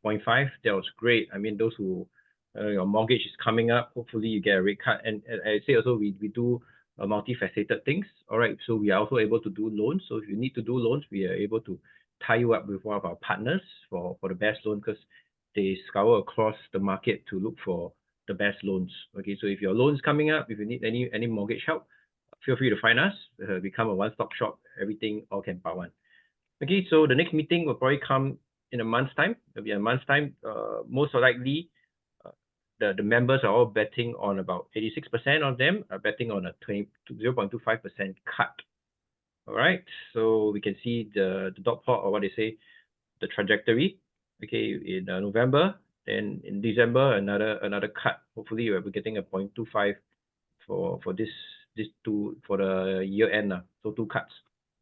0.5, that was great. I mean, those who your mortgage is coming up, hopefully you get a rate cut. And I say also we do multifaceted things. All right, so we are also able to do loans. So if you need to do loans, we are able to tie you up with one of our partners for the best loan, because they scour across the market to look for the best loans. Okay, so if your loan is coming up, if you need any mortgage help, feel free to find us. Become a one-stop shop. Everything all can part one. Okay, so the next meeting will probably come in a month's time. It'll be a month's time. Most likely, the members are all betting on about 86% of them are betting on a 0.25% cut. All right, so we can see the dot plot, or what they say, the trajectory. Okay, in November, then in December another cut. Hopefully we're getting a 0.25 for this for the year end. So 2 cuts.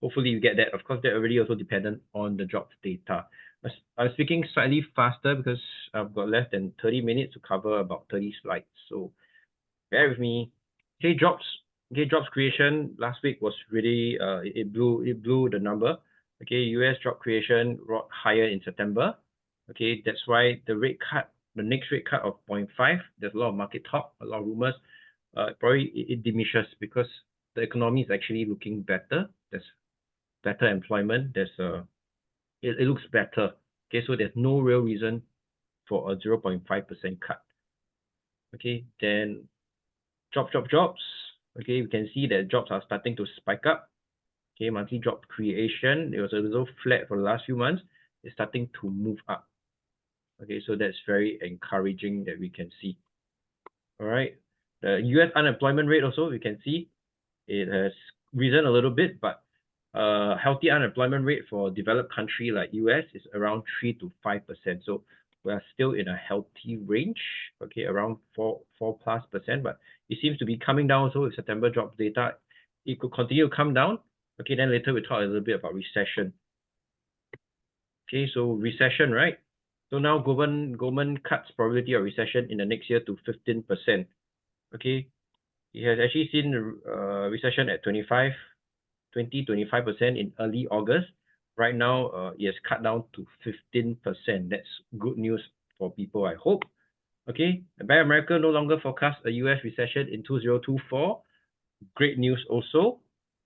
Hopefully you get that. Of course, that already also dependent on the jobs data. I'm speaking slightly faster because I've got less than 30 minutes to cover about 30 slides. So bear with me. Okay, jobs creation last week was really it blew the number. Okay, US job creation rocked higher in September. Okay, that's why the next rate cut of 0.5, there's a lot of market talk, a lot of rumors. Probably it diminishes because the economy is actually looking better. There's better employment. It looks better. Okay, so there's no real reason for a 0.5% cut. Okay, then jobs. Okay, we can see that jobs are starting to spike up. Okay, monthly job creation, it was a little flat for the last few months. It's starting to move up. Okay, so that's very encouraging that we can see. All right, the US unemployment rate also, we can see it has risen a little bit, but healthy unemployment rate for developed country like US is around 3 to 5%. So we are still in a healthy range, okay, around 4+%, but it seems to be coming down also with September jobs data. It could continue to come down. Okay, then later we talk a little bit about recession. Okay, so recession, right? So now government cuts probability of recession in the next year to 15%. Okay, it has actually seen recession at 25% in early August. Right now, it has cut down to 15%. That's good news for people, I hope. Okay, Bank of America no longer forecasts a US recession in 2024. Great news also.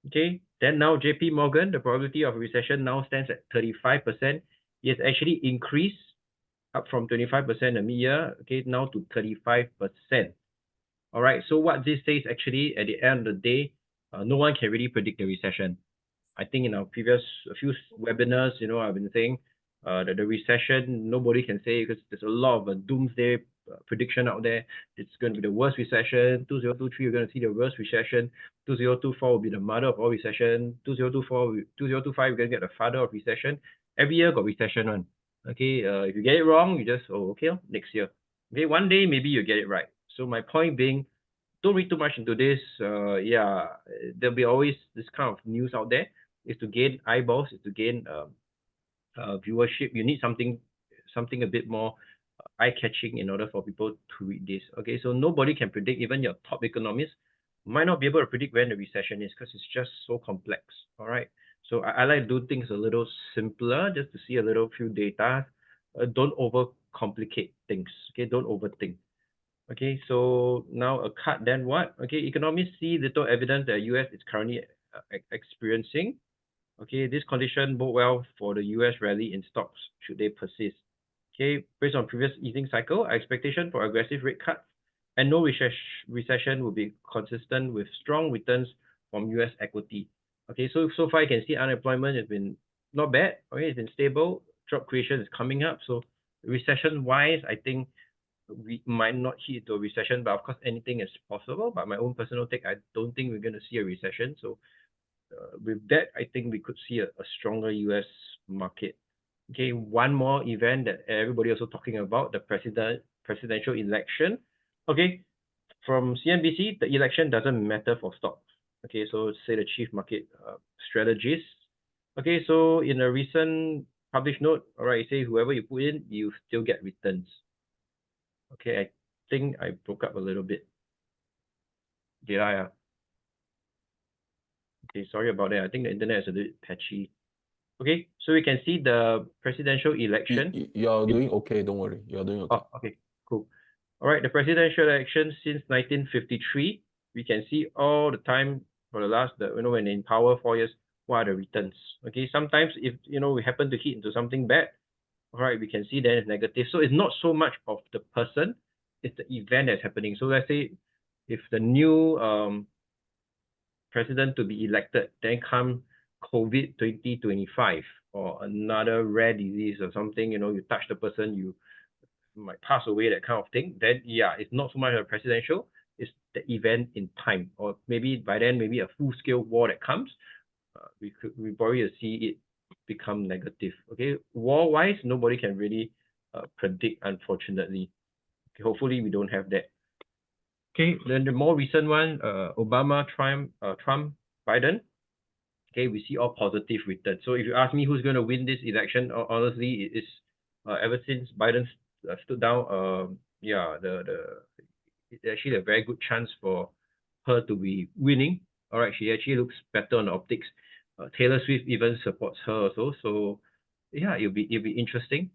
Okay, then now JP Morgan, the probability of recession now stands at 35%. It has actually increased up from 25% a mid-year, okay, now to 35%. All right, so what this says actually, at the end of the day, no one can really predict the recession. I think in our previous few webinars, I've been saying that the recession, nobody can say, because there's a lot of doomsday prediction out there. It's going to be the worst recession. 2023, you're going to see the worst recession. 2024 will be the mother of all recession. 2025, we're going to get the father of recession. Every year got recession one. Okay, if you get it wrong, you just, okay, next year. Okay, one day maybe you get it right. So my point being, don't read too much into this. Yeah, there'll be always this kind of news out there. Is to gain eyeballs, is to gain viewership. You need something a bit more eye-catching in order for people to read this. Okay, so nobody can predict. Even your top economists might not be able to predict when the recession is, because it's just so complex. All right, so I like to do things a little simpler, just to see a little few data. Don't overcomplicate things. Okay, don't overthink. Okay, so now a cut, then what? Okay, economists see little evidence that US is currently experiencing. Okay, this condition bode well for the US rally in stocks should they persist. Okay, based on previous easing cycle, our expectation for aggressive rate cuts and no recession will be consistent with strong returns from US equity. Okay, so far you can see unemployment has been not bad. Okay, it's been stable. Job creation is coming up. So recession-wise, I think we might not hit into a recession, but of course anything is possible. But my own personal take, I don't think we're going to see a recession. So with that, I think we could see a stronger US market. Okay, one more event that everybody also talking about, the presidential election. Okay, from CNBC, the election doesn't matter for stocks. Okay, so say the chief market strategist. Okay, so in a recent published note, all right, say whoever you put in, you still get returns. Okay, I think I broke up a little bit. Did I? Okay, sorry about that. I think the internet is a bit patchy. Okay, so we can see the presidential election. You are doing okay, don't worry. You are doing okay. Oh, okay, cool. All right, the presidential election since 1953, we can see all the time for the last, when in power 4 years, what are the returns? Okay, sometimes if, we happen to hit into something bad, all right, we can see that it's negative. So it's not so much of the person, it's the event that's happening. So let's say if the new president to be elected, then come COVID 2025 or another rare disease or something, you touch the person, you might pass away, that kind of thing, then yeah, it's not so much a presidential, it's the event in time. Or maybe by then, maybe a full-scale war that comes, we probably see it become negative. Okay, war-wise, nobody can really predict, unfortunately. Okay, hopefully we don't have that. Okay, then the more recent one, Obama, Trump, Biden. Okay, we see all positive returns. So if you ask me who's going to win this election, honestly, it is ever since Biden stood down, yeah, it's actually a very good chance for her to be winning. All right, she actually looks better on the optics. Taylor Swift even supports her also. So yeah, it'll be interesting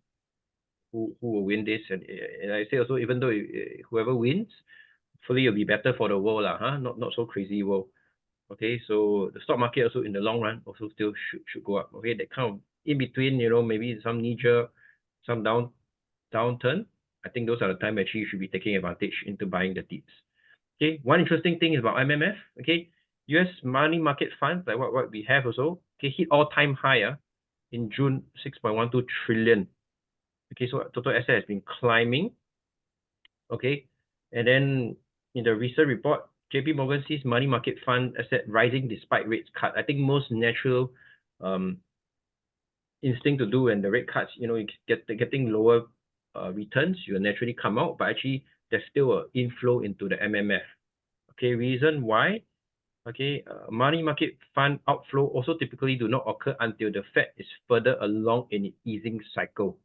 who will win this. And I say also, even though whoever wins, hopefully it'll be better for the world, huh? Not so crazy world. Okay, so the stock market also in the long run also still should go up. Okay, that kind of in between, maybe some knee-jerk, some downturn. I think those are the time actually you should be taking advantage into buying the dips. Okay, one interesting thing is about MMF. Okay, US money market funds, like what we have also, okay, hit all-time high in June, 6.12 trillion. Okay, so total asset has been climbing. Okay, and then in the recent report, JP Morgan sees money market fund asset rising despite rates cut. I think most natural instinct to do when the rate cuts, you getting lower returns, you naturally come out, but actually there's still an inflow into the MMF. Okay, reason why? Okay, money market fund outflow also typically do not occur until the Fed is further along in its easing cycle.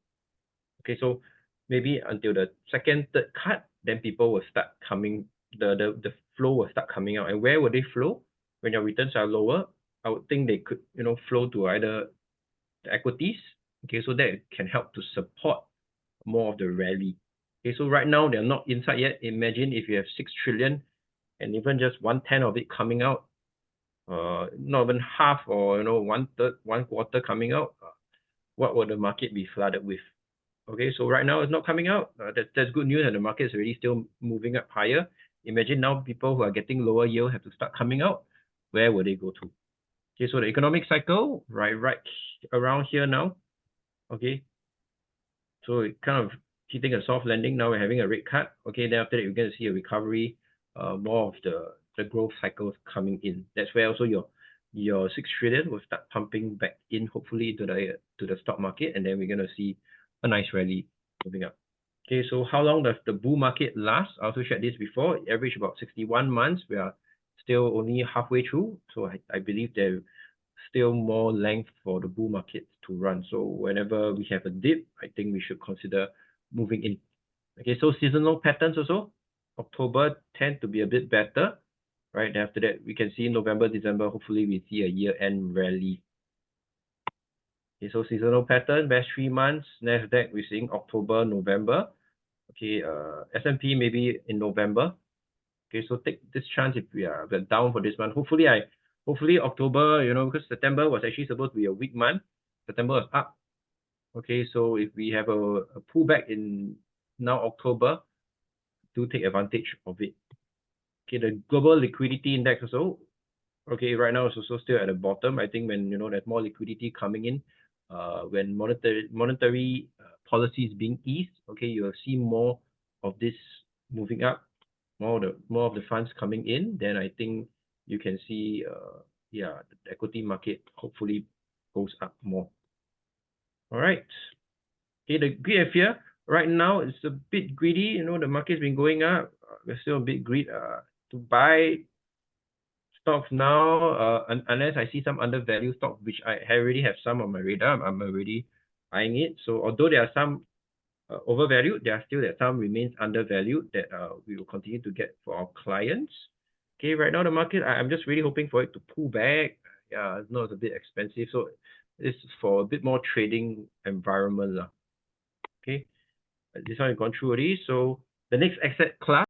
Okay, so maybe until the second, third cut, then people will start coming, the flow will start coming out. And where will they flow? When your returns are lower, I would think they could, flow to either the equities. Okay, so that can help to support more of the rally. Okay, so right now they're not inside yet. Imagine if you have 6 trillion and even just 1/10 of it coming out, not even half or 1/3, 1/4 coming out, what will the market be flooded with? Okay, so right now it's not coming out. That's good news, and the market is already still moving up higher. Imagine now people who are getting lower yield have to start coming out. Where will they go to? Okay, so the economic cycle, right around here now. Okay, so it kind of hitting a soft landing. Now we're having a rate cut. Okay, then after that you're going to see a recovery, more of the growth cycles coming in. That's where also your 6 trillion will start pumping back in, hopefully to the stock market, and then we're going to see a nice rally moving up. Okay, so how long does the bull market last? I also shared this before. It average about 61 months. We are still only halfway through, so I believe there's still more length for the bull market to run. So whenever we have a dip, I think we should consider moving in. Okay, so seasonal patterns also. October tend to be a bit better, right? After that, we can see November, December, hopefully we see a year-end rally. Okay, so seasonal pattern, best 3 months. Nasdaq, we're seeing October, November. Okay, S&P maybe in November. Okay, so take this chance if we're down for this month. Hopefully October, because September was actually supposed to be a weak month. September was up. Okay, so if we have a pullback in now October, do take advantage of it. Okay, the global liquidity index also. Okay, right now it's also still at the bottom. I think when there's more liquidity coming in, when monetary policy is being eased, okay, you'll see more of this moving up, more of the funds coming in. Then I think you can see, yeah, the equity market hopefully goes up more. All right. Okay, the greed and fear right now is a bit greedy. The market's been going up. We're still a bit greedy to buy stocks now, unless I see some undervalued stock, which I already have some on my radar. I'm already buying it. So although there are some overvalued, there some remains undervalued that we will continue to get for our clients. Okay, right now the market, I'm just really hoping for it to pull back. Yeah, it's not a bit expensive. So is for a bit more trading environment. Okay. This one we've gone through already. So the next asset class